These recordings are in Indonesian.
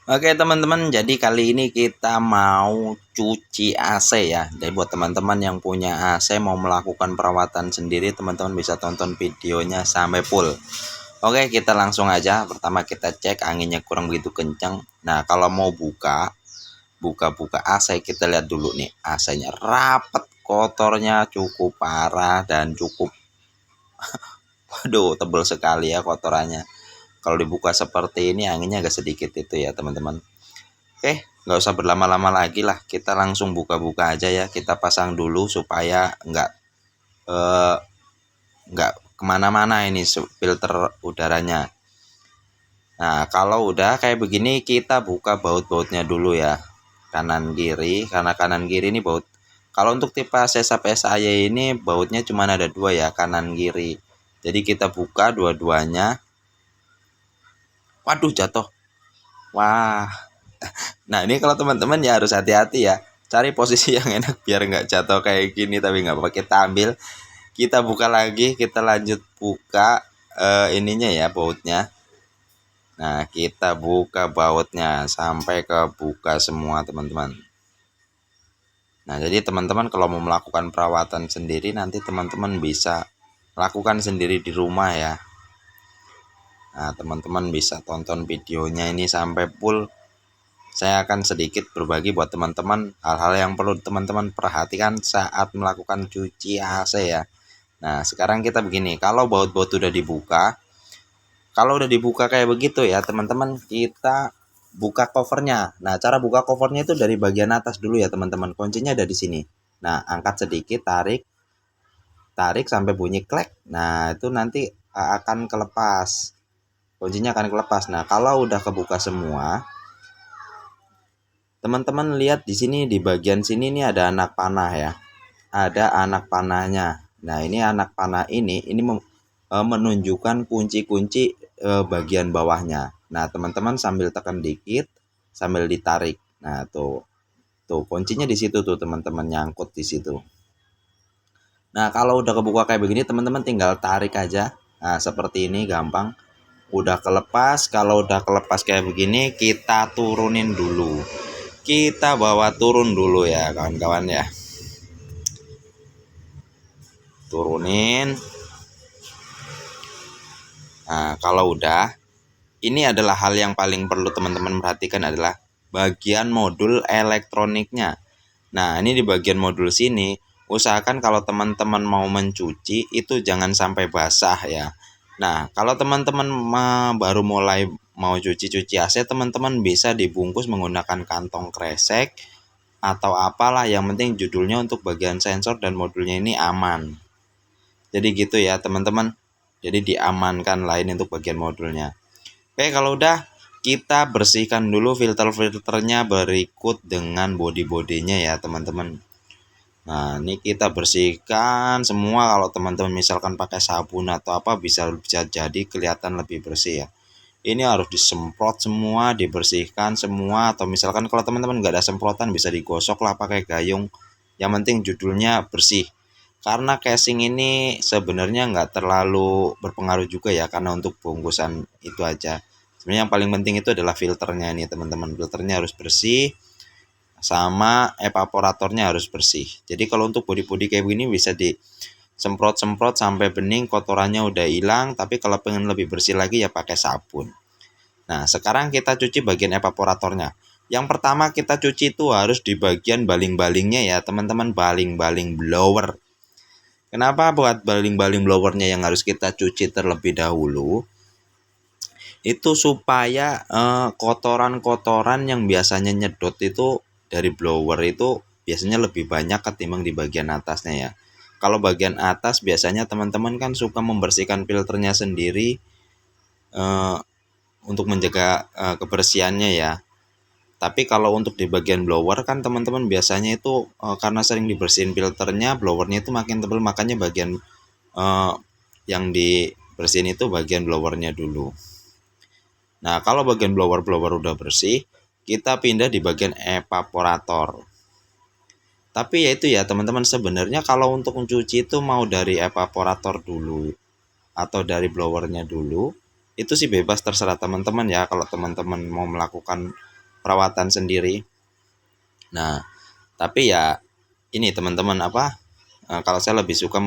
Oke teman-teman, jadi kali ini kita mau cuci AC ya. Jadi buat teman-teman yang punya AC mau melakukan perawatan sendiri, teman-teman bisa tonton videonya sampai full. Oke, kita langsung aja. Pertama kita cek anginnya kurang begitu kencang. Nah, kalau mau buka AC, kita lihat dulu nih. AC-nya rapet, kotornya cukup parah dan cukup waduh, tebel sekali ya kotorannya. Kalau dibuka seperti ini anginnya agak sedikit itu ya, teman-teman. Oke, nggak usah berlama-lama lagi lah. Kita langsung buka-buka aja ya. Kita pasang dulu supaya eh, nggak kemana-mana ini filter udaranya. Nah, kalau udah kayak begini kita buka baut-bautnya dulu ya. Kanan kiri, karena kanan kiri ini baut. Kalau untuk tipe saya ini bautnya cuma ada dua ya, kanan kiri. Jadi kita buka dua-duanya. Waduh, jatuh. Wah. Nah, ini kalau teman-teman ya harus hati-hati ya. Cari posisi yang enak biar nggak jatuh kayak gini, tapi nggak apa-apa. Kita ambil, kita buka lagi, kita lanjut buka ininya ya, bautnya. Nah, kita buka bautnya sampai ke buka semua, teman-teman. Nah, jadi teman-teman kalau mau melakukan perawatan sendiri, nanti teman-teman bisa lakukan sendiri di rumah ya. Nah, teman-teman bisa tonton videonya ini sampai full. Saya akan sedikit berbagi buat teman-teman hal-hal yang perlu teman-teman perhatikan saat melakukan cuci AC ya. Nah, sekarang kita begini, kalau udah dibuka kayak begitu ya teman-teman, kita buka covernya. Nah, cara buka covernya itu dari bagian atas dulu ya teman-teman. Kuncinya ada di sini. Nah, angkat sedikit, tarik, tarik sampai bunyi klek. Nah, itu nanti akan kelepas. Kuncinya akan kelepas. Nah, kalau udah kebuka semua, teman-teman lihat di sini di bagian sini nih ada anak panah ya. Ada anak panahnya. Nah, ini anak panah ini menunjukkan kunci-kunci bagian bawahnya. Nah, teman-teman sambil tekan dikit, sambil ditarik. Nah, tuh. Tuh, kuncinya di situ tuh, teman-teman, nyangkut di situ. Nah, kalau udah kebuka kayak begini, teman-teman tinggal tarik aja. Nah, seperti ini gampang. Udah kelepas, kalau udah kelepas kayak begini, kita turunin dulu. Kita bawa turun dulu ya, kawan-kawan ya. Turunin. Nah, kalau udah, ini adalah hal yang paling perlu teman-teman perhatikan adalah bagian modul elektroniknya. Nah, ini di bagian modul sini, usahakan kalau teman-teman mau mencuci itu jangan sampai basah ya. Nah, kalau teman-teman baru mulai mau cuci-cuci AC, teman-teman bisa dibungkus menggunakan kantong kresek atau apalah, yang penting judulnya untuk bagian sensor dan modulnya ini aman. Jadi gitu ya, teman-teman. Jadi diamankan lain untuk bagian modulnya. Oke, kalau udah kita bersihkan dulu filter-filternya berikut dengan body-bodinya ya teman-teman. Nah, ini kita bersihkan semua. Kalau teman-teman misalkan pakai sabun atau apa bisa jadi kelihatan lebih bersih ya. Ini harus disemprot semua, dibersihkan semua, atau misalkan kalau teman-teman nggak ada semprotan bisa digosok lah pakai gayung. Yang penting judulnya bersih. Karena casing ini sebenarnya nggak terlalu berpengaruh juga ya, karena untuk bungkusan itu aja. Sebenarnya yang paling penting itu adalah filternya nih teman-teman. Filternya harus bersih, sama evaporatornya harus bersih. Jadi kalau untuk body-body kayak begini bisa disemprot-semprot sampai bening, kotorannya udah hilang. Tapi kalau pengen lebih bersih lagi ya pakai sabun. Nah, sekarang kita cuci bagian evaporatornya. Yang pertama kita cuci itu harus di bagian baling-balingnya ya teman-teman, baling-baling blower. Kenapa buat baling-baling blowernya yang harus kita cuci terlebih dahulu? Itu supaya kotoran-kotoran yang biasanya nyedot itu dari blower itu biasanya lebih banyak ketimbang di bagian atasnya ya. Kalau bagian atas biasanya teman-teman kan suka membersihkan filternya sendiri eh, untuk menjaga kebersihannya ya. Tapi kalau untuk di bagian blower kan teman-teman biasanya itu karena sering dibersihin filternya, blowernya itu makin tebal, makanya bagian eh, yang dibersihin itu bagian blowernya dulu. Nah, kalau bagian blower-blower udah bersih, kita pindah di bagian evaporator. Tapi ya itu ya teman-teman, sebenarnya kalau untuk mencuci itu mau dari evaporator dulu atau dari blowernya dulu, itu sih bebas terserah teman-teman ya. Kalau teman-teman mau melakukan perawatan sendiri. Nah, tapi ya ini teman-teman kalau saya lebih suka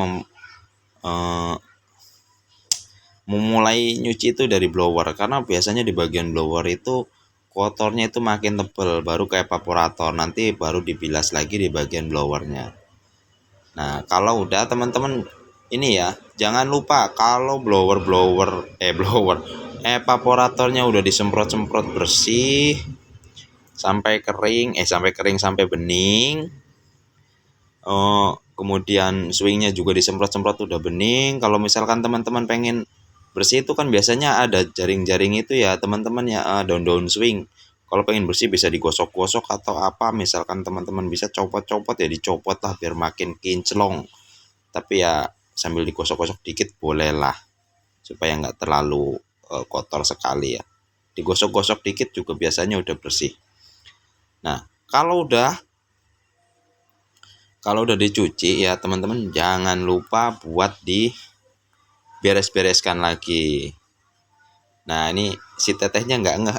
memulai nyuci itu dari blower, karena biasanya di bagian blower itu kotornya itu makin tebal, baru ke evaporator, nanti baru dibilas lagi di bagian blowernya. Nah, kalau udah teman-teman ini ya, jangan lupa kalau blower evaporatornya udah disemprot-semprot bersih sampai bening. Kemudian swingnya juga disemprot-semprot udah bening. Kalau misalkan teman-teman pengen bersih itu kan biasanya ada jaring-jaring itu ya teman-teman ya, daun-daun swing. Kalau pengen bersih bisa digosok-gosok atau apa, misalkan teman-teman bisa copot-copot ya dicopot lah biar makin kinclong. Tapi ya sambil digosok-gosok dikit boleh lah, supaya nggak terlalu kotor sekali ya. Digosok-gosok dikit juga biasanya udah bersih. Nah, kalau udah dicuci ya teman-teman jangan lupa buat diberes-bereskan lagi. Nah, ini si tetehnya nggak ngeh.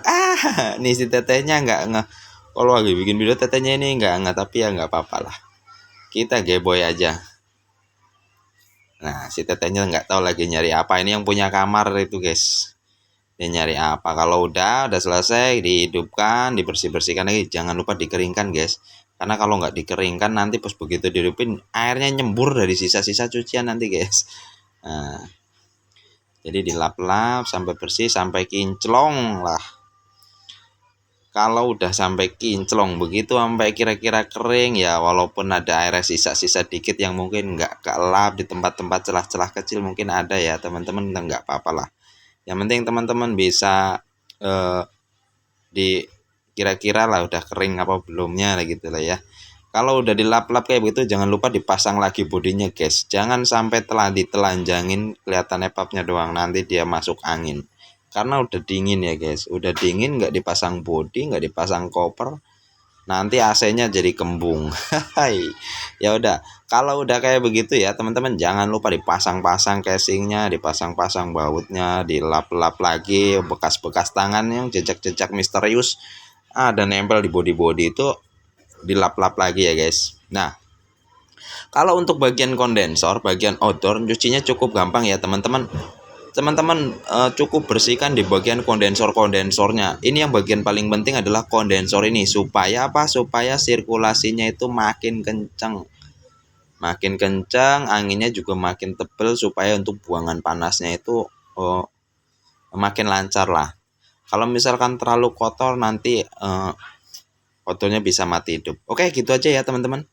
Nih si tetehnya nggak ngeh. Kalau lagi bikin video tetehnya ini nggak ngeh, tapi ya nggak apa-apa lah. Kita geboy aja. Nah, si tetehnya nggak tahu lagi nyari apa. Ini yang punya kamar itu guys. Dia nyari apa. Kalau udah selesai dihidupkan, dibersih-bersihkan lagi. Jangan lupa dikeringkan guys. Karena kalau nggak dikeringkan nanti pas begitu dihidupin airnya nyembur dari sisa-sisa cucian nanti guys. Nah, jadi dilap-lap sampai bersih, sampai kinclong lah. Kalau udah sampai kinclong begitu, sampai kira-kira kering ya, walaupun ada air sisa-sisa dikit yang mungkin nggak kelap di tempat-tempat celah-celah kecil mungkin ada ya teman-teman, nggak apa-apa lah. Yang penting teman-teman bisa di kira-kira lah udah kering apa belumnya gitu lah ya. Kalau udah dilap-lap kayak begitu jangan lupa dipasang lagi bodinya guys. Jangan sampai telah ditelanjangin kelihatan epapnya doang, nanti dia masuk angin. Karena udah dingin ya guys, udah dingin nggak dipasang bodi, nggak dipasang koper, nanti AC-nya jadi kembung. Ya udah, kalau udah kayak begitu ya teman-teman jangan lupa dipasang-pasang casingnya, dipasang-pasang bautnya, dilap-lap lagi bekas-bekas tangan yang jejak-jejak misterius ada nempel di bodi-bodi itu dilap-lap lagi ya guys. Nah, kalau untuk bagian kondensor, bagian outdoor cucinya cukup gampang ya teman-teman. Teman-teman cukup bersihkan di bagian kondensornya. Ini yang bagian paling penting adalah kondensor ini, supaya apa? Supaya sirkulasinya itu makin kencang. Makin kencang, anginnya juga makin tebal, supaya untuk buangan panasnya itu makin lancar lah. Kalau misalkan terlalu kotor nanti kotornya bisa mati hidup. Oke, gitu aja ya teman-teman.